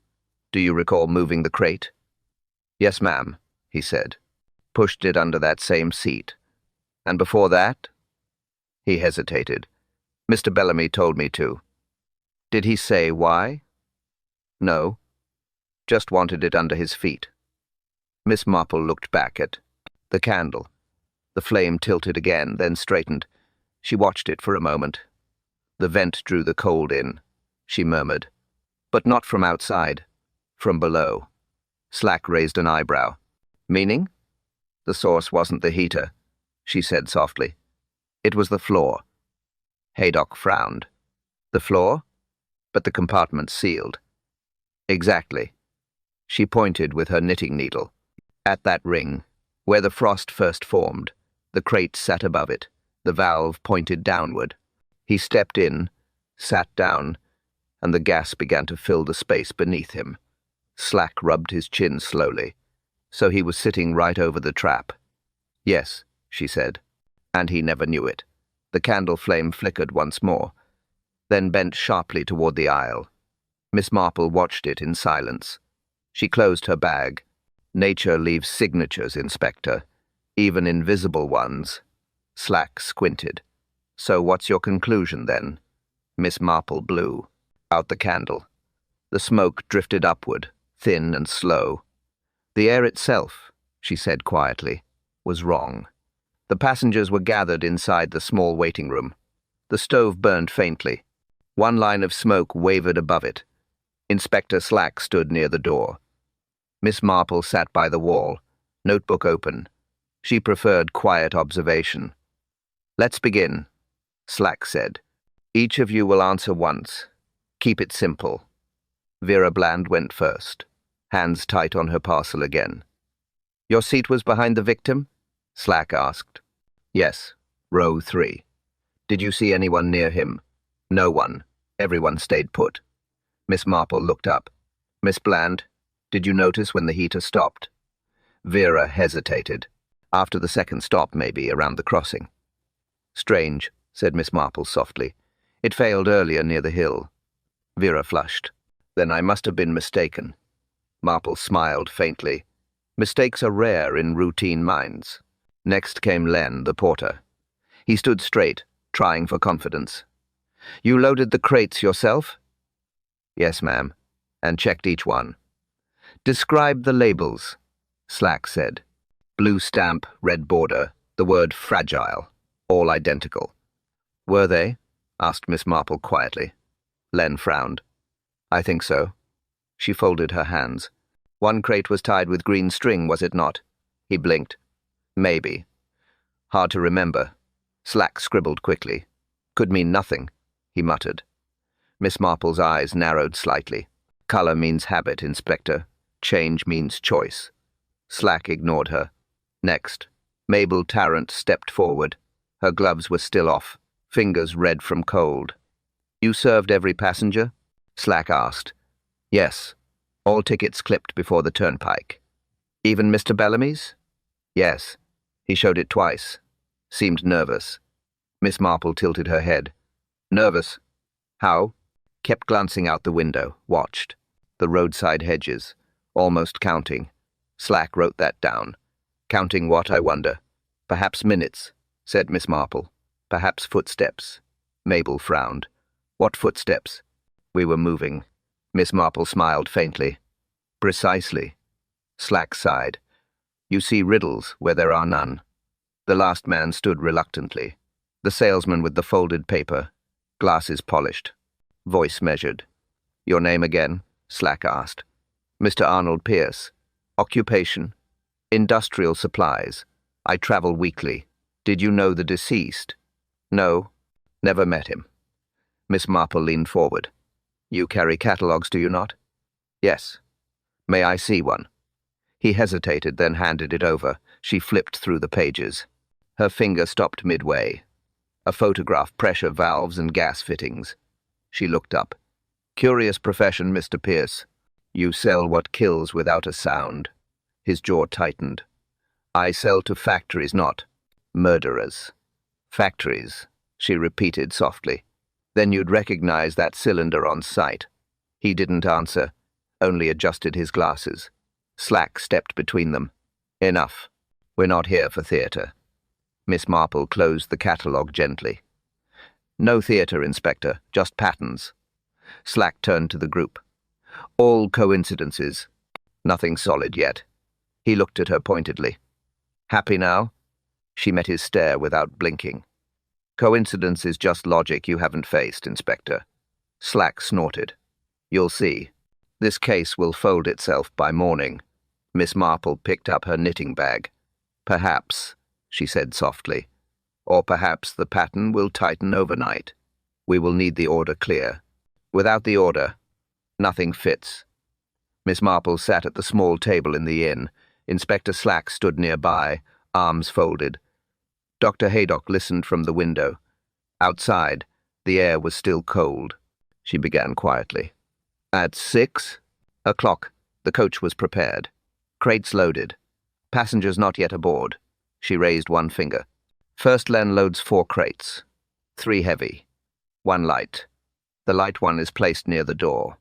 Do you recall moving the crate? Yes, ma'am, he said. Pushed it under that same seat. And before that? He hesitated. Mr. Bellamy told me to. Did he say why? No. Just wanted it under his feet. Miss Marple looked back at the candle. The flame tilted again, then straightened. She watched it for a moment. The vent drew the cold in, she murmured. But not from outside, from below. Slack raised an eyebrow. Meaning? The source wasn't the heater, she said softly. It was the floor. Haydock frowned. The floor? But the compartment's sealed. Exactly. She pointed with her knitting needle. At that ring, where the frost first formed, the crate sat above it, the valve pointed downward. He stepped in, sat down, and the gas began to fill the space beneath him. Slack rubbed his chin slowly, so he was sitting right over the trap. Yes, she said, and he never knew it. The candle flame flickered once more, then bent sharply toward the aisle. Miss Marple watched it in silence. She closed her bag. Nature leaves signatures, Inspector, even invisible ones. Slack squinted. So what's your conclusion, then? Miss Marple blew out the candle. The smoke drifted upward, thin and slow. The air itself, she said quietly, was wrong. The passengers were gathered inside the small waiting room. The stove burned faintly. One line of smoke wavered above it. Inspector Slack stood near the door. Miss Marple sat by the wall, notebook open. She preferred quiet observation. Let's begin, Slack said. Each of you will answer once. Keep it simple. Vera Bland went first, hands tight on her parcel again. Your seat was behind the victim? Slack asked. Yes, row 3. Did you see anyone near him? No one. Everyone stayed put. Miss Marple looked up. Miss Bland, did you notice when the heater stopped? Vera hesitated. After the second stop, maybe, around the crossing. Strange, said Miss Marple softly. It failed earlier near the hill. Vera flushed. Then I must have been mistaken. Marple smiled faintly. Mistakes are rare in routine minds. Next came Len, the porter. He stood straight, trying for confidence. You loaded the crates yourself? Yes, ma'am, and checked each one. Describe the labels, Slack said. Blue stamp, red border, the word fragile, all identical. Were they? Asked Miss Marple quietly. Len frowned. I think so. She folded her hands. One crate was tied with green string, was it not? He blinked. Maybe. Hard to remember. Slack scribbled quickly. Could mean nothing, he muttered. Miss Marple's eyes narrowed slightly. Color means habit, Inspector. Change means choice. Slack ignored her. Next, Mabel Tarrant stepped forward. Her gloves were still off, fingers red from cold. You served every passenger? Slack asked. Yes. All tickets clipped before the turnpike. Even Mr. Bellamy's? Yes. He showed it twice. Seemed nervous. Miss Marple tilted her head. Nervous? How? Kept glancing out the window, watched. The roadside hedges, almost counting. Slack wrote that down. Counting what, I wonder? Perhaps minutes, said Miss Marple. Perhaps footsteps. Mabel frowned. What footsteps? We were moving. Miss Marple smiled faintly. Precisely. Slack sighed. You see riddles where there are none. The last man stood reluctantly. The salesman with the folded paper, glasses polished. Voice measured. Your name again? Slack asked. Mr. Arnold Pierce. Occupation? Industrial supplies. I travel weekly. Did you know the deceased? No. Never met him. Miss Marple leaned forward. You carry catalogues, do you not? Yes. May I see one? He hesitated, then handed it over. She flipped through the pages. Her finger stopped midway. A photograph, pressure valves and gas fittings. She looked up. Curious profession, Mr. Pierce. You sell what kills without a sound. His jaw tightened. I sell to factories, not murderers. Factories, she repeated softly. Then you'd recognize that cylinder on sight. He didn't answer, only adjusted his glasses. Slack stepped between them. Enough. We're not here for theatre. Miss Marple closed the catalogue gently. No theatre, Inspector, just patterns. Slack turned to the group. All coincidences. Nothing solid yet. He looked at her pointedly. Happy now? She met his stare without blinking. Coincidence is just logic you haven't faced, Inspector. Slack snorted. You'll see. This case will fold itself by morning. Miss Marple picked up her knitting bag. Perhaps, she said softly. Or perhaps the pattern will tighten overnight. We will need the order clear. Without the order, nothing fits. Miss Marple sat at the small table in the inn. Inspector Slack stood nearby, arms folded. Dr. Haydock listened from the window. Outside, the air was still cold. She began quietly. At 6 o'clock, the coach was prepared. Crates loaded. Passengers not yet aboard. She raised one finger. First Len loads 4 crates. 3 heavy. 1 light. The light one is placed near the door.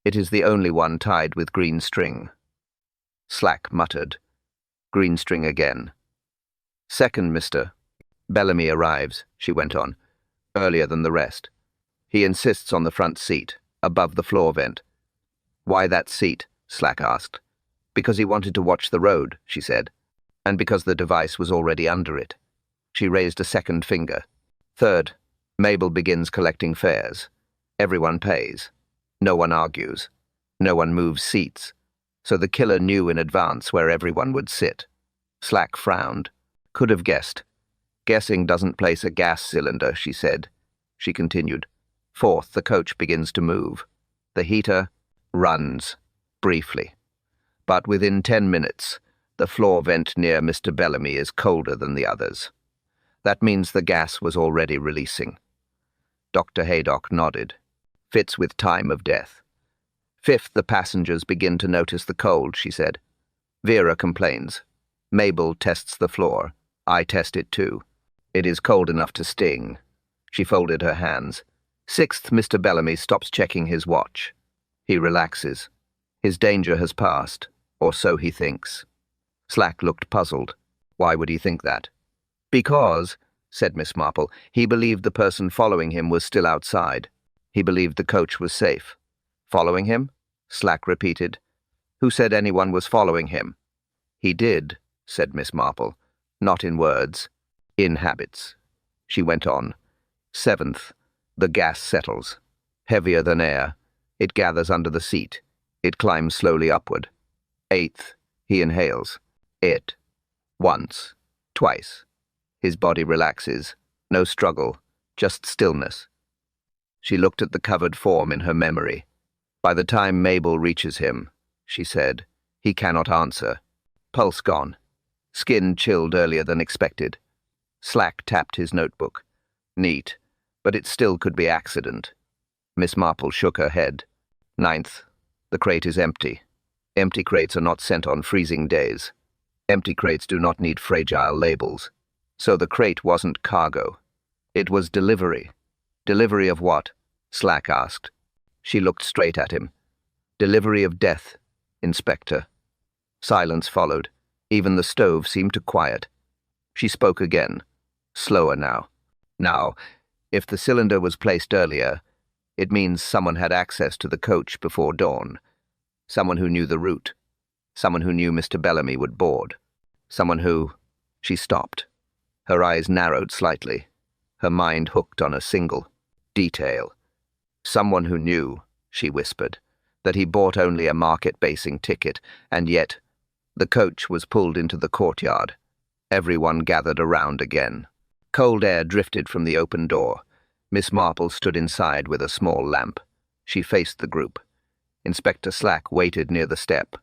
It is the only one tied with green string. Slack muttered. Green string again. Second, Mr. Bellamy arrives, she went on, earlier than the rest. He insists on the front seat, above the floor vent. Why that seat? Slack asked. Because he wanted to watch the road, she said, and because the device was already under it. She raised a second finger. Third, Mabel begins collecting fares. Everyone pays. No one argues. No one moves seats. So the killer knew in advance where everyone would sit. Slack frowned. Could have guessed. Guessing doesn't place a gas cylinder, she said. She continued. Fourth, the coach begins to move. The heater runs, briefly. But within 10 minutes, the floor vent near Mr. Bellamy is colder than the others. That means the gas was already releasing. Dr. Haydock nodded. Fits with time of death. Fifth, the passengers begin to notice the cold, she said. Vera complains. Mabel tests the floor. I test it too. It is cold enough to sting. She folded her hands. Sixth, Mr. Bellamy stops checking his watch. He relaxes. His danger has passed, or so he thinks. Slack looked puzzled. Why would he think that? Because, said Miss Marple, he believed the person following him was still outside. He believed the coach was safe. Following him? Slack repeated. Who said anyone was following him? He did, said Miss Marple. Not in words. In habits. She went on. Seventh, the gas settles. Heavier than air. It gathers under the seat. It climbs slowly upward. Eighth, he inhales. It. Once. Twice. His body relaxes. No struggle. Just stillness. She looked at the covered form in her memory. By the time Mabel reaches him, she said, he cannot answer. Pulse gone. Skin chilled earlier than expected. Slack tapped his notebook. Neat, but it still could be accident. Miss Marple shook her head. Ninth, the crate is empty. Empty crates are not sent on freezing days. Empty crates do not need fragile labels. So the crate wasn't cargo. It was delivery. Delivery of what? Slack asked. She looked straight at him. Delivery of death, Inspector. Silence followed. Even the stove seemed to quiet. She spoke again, slower now. Now, if the cylinder was placed earlier, it means someone had access to the coach before dawn. Someone who knew the route. Someone who knew Mr. Bellamy would board. Someone who... She stopped. Her eyes narrowed slightly. Her mind hooked on a single detail. Someone who knew, she whispered, that he bought only a market-basing ticket, and yet the coach was pulled into the courtyard. Everyone gathered around again. Cold air drifted from the open door. Miss Marple stood inside with a small lamp. She faced the group. Inspector Slack waited near the step,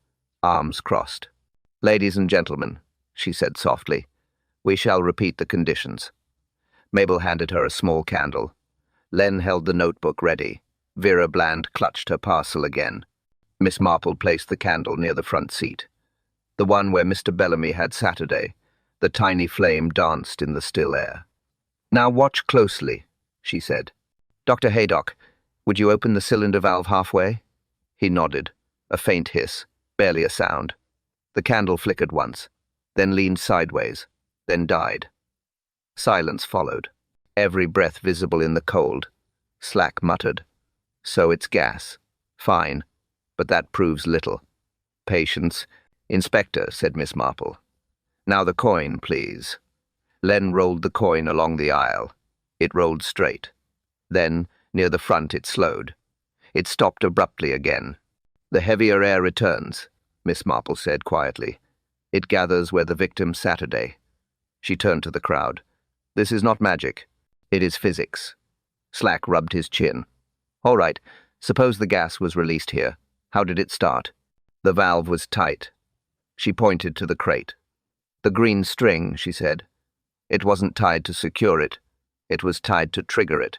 arms crossed. "Ladies and gentlemen," she said softly, "we shall repeat the conditions." Mabel handed her a small candle. Len held the notebook ready. Vera Bland clutched her parcel again. Miss Marple placed the candle near the front seat, the one where Mr. Bellamy had Saturday. The tiny flame danced in the still air. "Now watch closely," she said. "Dr. Haydock, would you open the cylinder valve halfway?" He nodded. A faint hiss, barely a sound. The candle flickered once, then leaned sideways, then died. Silence followed, every breath visible in the cold. Slack muttered, "So it's gas. Fine, but that proves little." "Patience." "Inspector," said Miss Marple. "Now the coin, please." Len rolled the coin along the aisle. It rolled straight. Then, near the front, it slowed. It stopped abruptly again. "The heavier air returns," Miss Marple said quietly. "It gathers where the victim Saturday." She turned to the crowd. "This is not magic. It is physics." Slack rubbed his chin. "All right, suppose the gas was released here. How did it start?" "The valve was tight." She pointed to the crate. "The green string," she said. "It wasn't tied to secure it. It was tied to trigger it."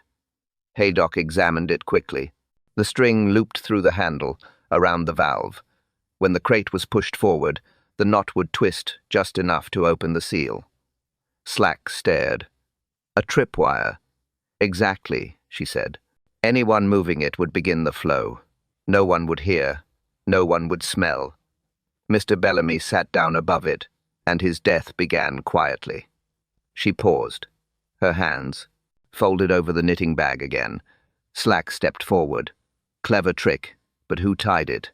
Haydock examined it quickly. The string looped through the handle, around the valve. When the crate was pushed forward, the knot would twist just enough to open the seal. Slack stared. "A tripwire." "Exactly," she said. "Anyone moving it would begin the flow. No one would hear. No one would smell." Mr. Bellamy sat down above it, and his death began quietly. She paused. Her hands folded over the knitting bag again. Slack stepped forward. "Clever trick, but who tied it?"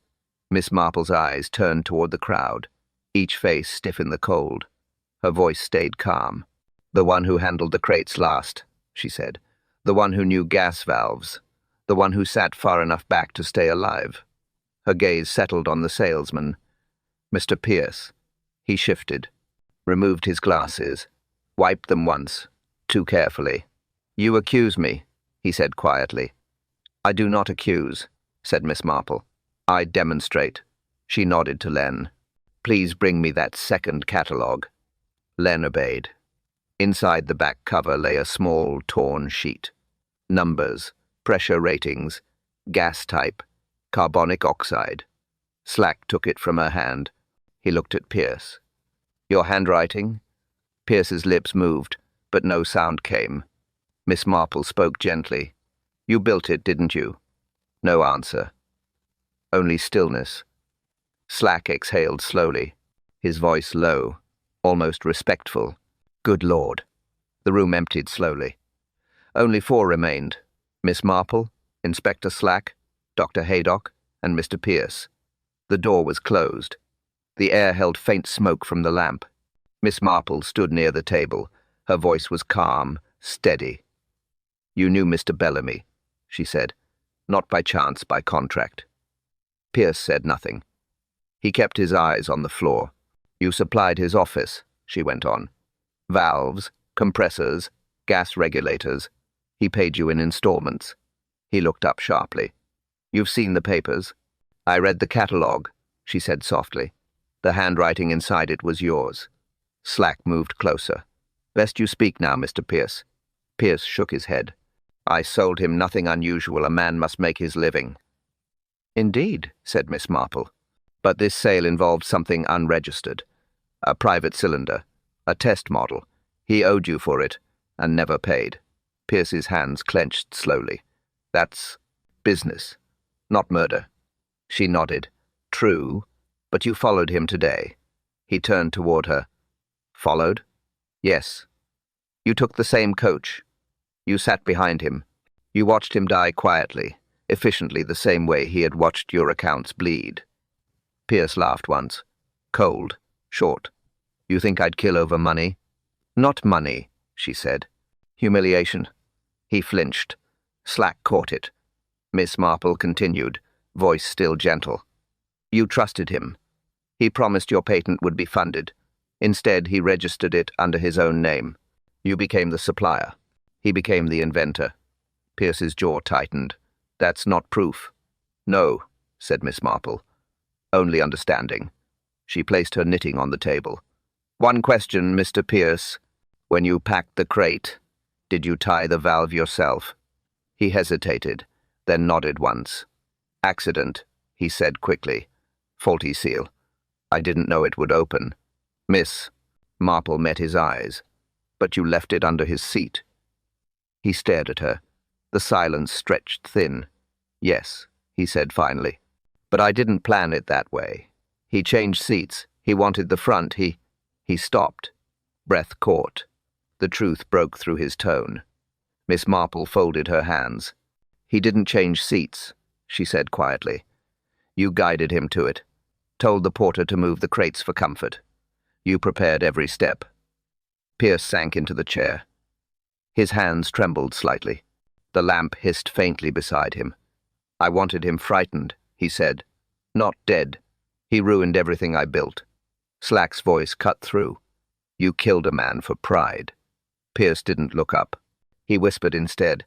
Miss Marple's eyes turned toward the crowd, each face stiff in the cold. Her voice stayed calm. "The one who handled the crates last," she said. "The one who knew gas valves. The one who sat far enough back to stay alive." Her gaze settled on the salesman. "Mr. Pierce." He shifted, removed his glasses, wiped them once, too carefully. "You accuse me," he said quietly. "I do not accuse," said Miss Marple. "I demonstrate." She nodded to Len. "Please bring me that second catalogue." Len obeyed. Inside the back cover lay a small, torn sheet. Numbers, pressure ratings, gas type, carbonic oxide. Slack took it from her hand. He looked at Pierce. "Your handwriting?" Pierce's lips moved, but no sound came. Miss Marple spoke gently. "You built it, didn't you?" No answer. Only stillness. Slack exhaled slowly, his voice low, almost respectful. "Good Lord." The room emptied slowly. Only 4 remained: Miss Marple, Inspector Slack, Dr. Haydock, and Mr. Pierce. The door was closed. The air held faint smoke from the lamp. Miss Marple stood near the table. Her voice was calm, steady. "You knew Mr. Bellamy," she said. "Not by chance, by contract." Pierce said nothing. He kept his eyes on the floor. "You supplied his office," she went on. "Valves, compressors, gas regulators. He paid you in installments." He looked up sharply. "You've seen the papers?" "I read the catalogue," she said softly. "The handwriting inside it was yours." Slack moved closer. "Best you speak now, Mr. Pierce." Pierce shook his head. "I sold him nothing unusual. A man must make his living." "Indeed," said Miss Marple. "But this sale involved something unregistered. A private cylinder. A test model. He owed you for it, and never paid." Pierce's hands clenched slowly. "That's business, not murder." She nodded. "True, but you followed him today." He turned toward her. "Followed?" "Yes. You took the same coach. You sat behind him. You watched him die quietly, efficiently, the same way he had watched your accounts bleed." Pierce laughed once. Cold, short. "You think I'd kill over money?" "Not money," she said. "Humiliation." He flinched. Slack caught it. Miss Marple continued, voice still gentle. "You trusted him. He promised your patent would be funded. Instead, he registered it under his own name. You became the supplier. He became the inventor." Pierce's jaw tightened. That's not proof. No, said Miss Marple. Only understanding. She placed her knitting on the table. One question, Mr. Pierce. When you packed the crate, did you tie the valve yourself? He hesitated, then nodded once. Accident, he said quickly. Faulty seal. I didn't know it would open. Miss Marple met his eyes. But you left it under his seat. He stared at her. The silence stretched thin. Yes, he said finally. But I didn't plan it that way. He changed seats. He wanted the front. He stopped. Breath caught. The truth broke through his tone. Miss Marple folded her hands. He didn't change seats, she said quietly. You guided him to it. Told the porter to move the crates for comfort. You prepared every step. Pierce sank into the chair. His hands trembled slightly. The lamp hissed faintly beside him. I wanted him frightened, he said. Not dead. He ruined everything I built. Slack's voice cut through. You killed a man for pride. Pierce didn't look up. He whispered instead.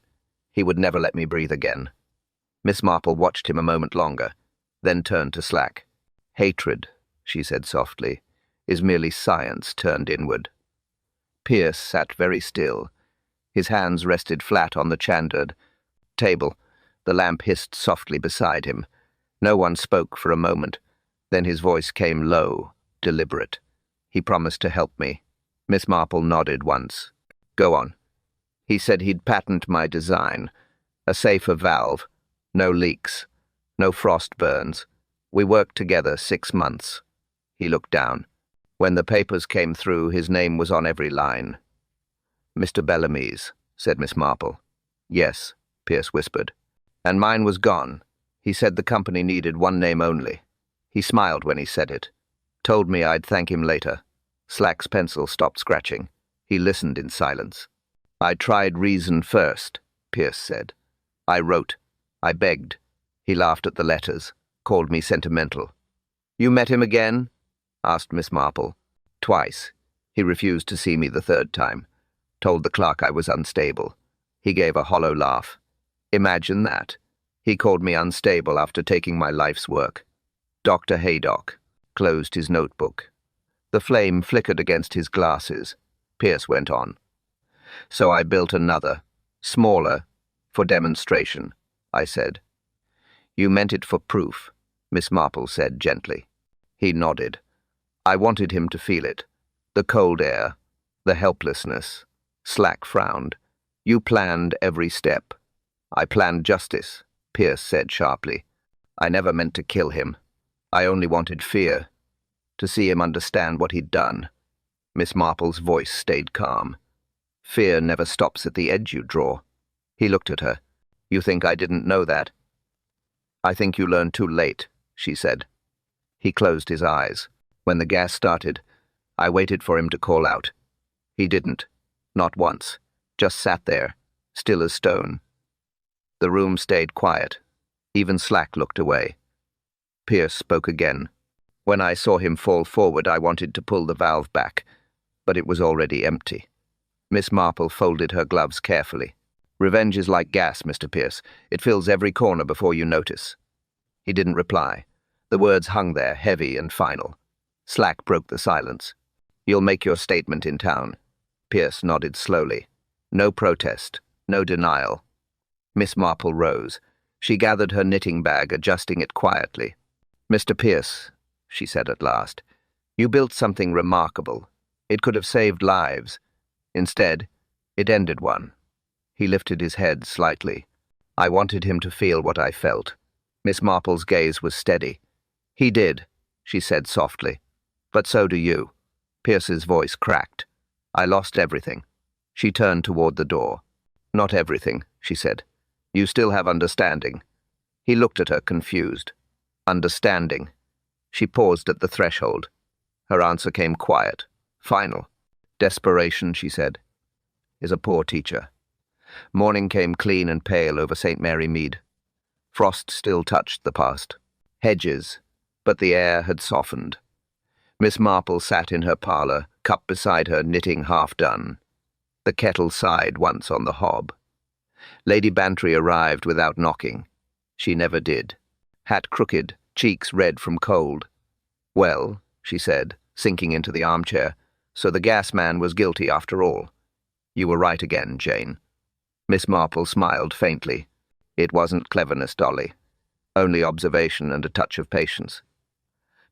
He would never let me breathe again. Miss Marple watched him a moment longer, then turned to Slack. Hatred, she said softly, is merely science turned inward. Pierce sat very still. His hands rested flat on the chandered table. The lamp hissed softly beside him. No one spoke for a moment. Then his voice came low, deliberate. He promised to help me. Miss Marple nodded once. Go on. He said he'd patent my design. A safer valve. No leaks. No frost burns. We worked together 6 months. He looked down. When the papers came through, his name was on every line. Mr. Bellamy's, said Miss Marple. Yes, Pierce whispered. And mine was gone. He said the company needed one name only. He smiled when he said it. Told me I'd thank him later. Slack's pencil stopped scratching. He listened in silence. I tried reason first, Pierce said. I wrote. I begged. He laughed at the letters, called me sentimental. You met him again? Asked Miss Marple. Twice. He refused to see me the 3rd time. Told the clerk I was unstable. He gave a hollow laugh. Imagine that. He called me unstable after taking my life's work. Dr. Haydock closed his notebook. The flame flickered against his glasses. Pierce went on. So I built another, smaller, for demonstration, I said. You meant it for proof, Miss Marple said gently. He nodded. I wanted him to feel it. The cold air, the helplessness. Slack frowned. You planned every step. I planned justice, Pierce said sharply. I never meant to kill him. I only wanted fear, to see him understand what he'd done. Miss Marple's voice stayed calm. Fear never stops at the edge you draw. He looked at her. You think I didn't know that? I think you learned too late, she said. He closed his eyes. When the gas started, I waited for him to call out. He didn't. Not once. Just sat there, still as stone. The room stayed quiet. Even Slack looked away. Pierce spoke again. When I saw him fall forward, I wanted to pull the valve back, but it was already empty. Miss Marple folded her gloves carefully. Revenge is like gas, Mr. Pierce. It fills every corner before you notice. He didn't reply. The words hung there, heavy and final. Slack broke the silence. You'll make your statement in town. Pierce nodded slowly. No protest, no denial. Miss Marple rose. She gathered her knitting bag, adjusting it quietly. Mr. Pierce, she said at last, you built something remarkable. It could have saved lives. Instead, it ended one. He lifted his head slightly. I wanted him to feel what I felt. Miss Marple's gaze was steady. He did, she said softly. But so do you. Pierce's voice cracked. I lost everything. She turned toward the door. Not everything, she said. You still have understanding. He looked at her, confused. Understanding. She paused at the threshold. Her answer came quiet, final. Desperation, she said, is a poor teacher. Morning came clean and pale over St. Mary Mead. Frost still touched the past. Hedges, but the air had softened. Miss Marple sat in her parlour, cup beside her, knitting half done. The kettle sighed once on the hob. Lady Bantry arrived without knocking. She never did. Hat crooked, cheeks red from cold. Well, she said, sinking into the armchair, so the gas man was guilty after all. You were right again, Jane. Miss Marple smiled faintly. It wasn't cleverness, Dolly. Only observation and a touch of patience.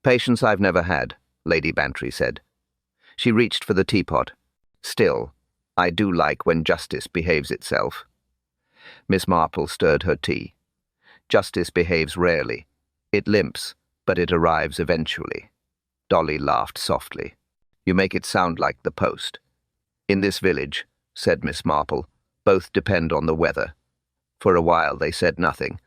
Patience I've never had, Lady Bantry said. She reached for the teapot. Still, I do like when justice behaves itself. Miss Marple stirred her tea. Justice behaves rarely. It limps, but it arrives eventually. Dolly laughed softly. You make it sound like the post. In this village, said Miss Marple, both depend on the weather. For a while they said nothing.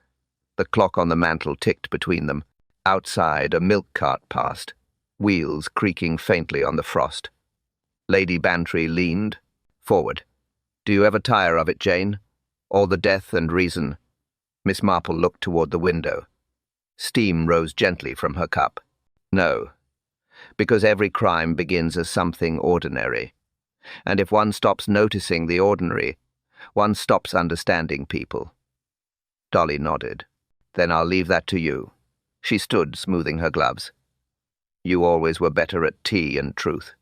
The clock on the mantel ticked between them. Outside, a milk cart passed, wheels creaking faintly on the frost. Lady Bantry leaned forward. Do you ever tire of it, Jane? All the death and reason? Miss Marple looked toward the window. Steam rose gently from her cup. No, because every crime begins as something ordinary. And if one stops noticing the ordinary, one stops understanding people. Dolly nodded. Then I'll leave that to you. She stood, smoothing her gloves. You always were better at tea and truth.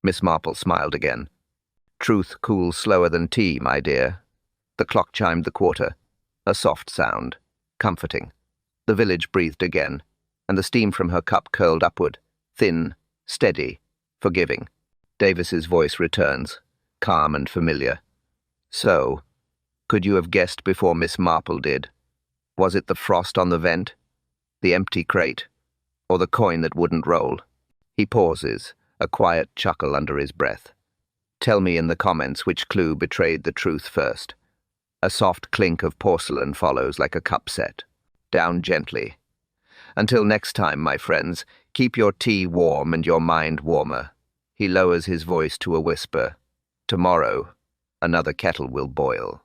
Miss Marple smiled again. Truth cools slower than tea, my dear. The clock chimed the quarter. A soft sound. Comforting. The village breathed again, and the steam from her cup curled upward. Thin, steady, forgiving. Davis's voice returns, calm and familiar. So, could you have guessed before Miss Marple did? Was it the frost on the vent? The empty crate? Or the coin that wouldn't roll? He pauses, a quiet chuckle under his breath. Tell me in the comments which clue betrayed the truth first. A soft clink of porcelain follows like a cup set. Down gently. Until next time, my friends, keep your tea warm and your mind warmer. He lowers his voice to a whisper. Tomorrow, another kettle will boil.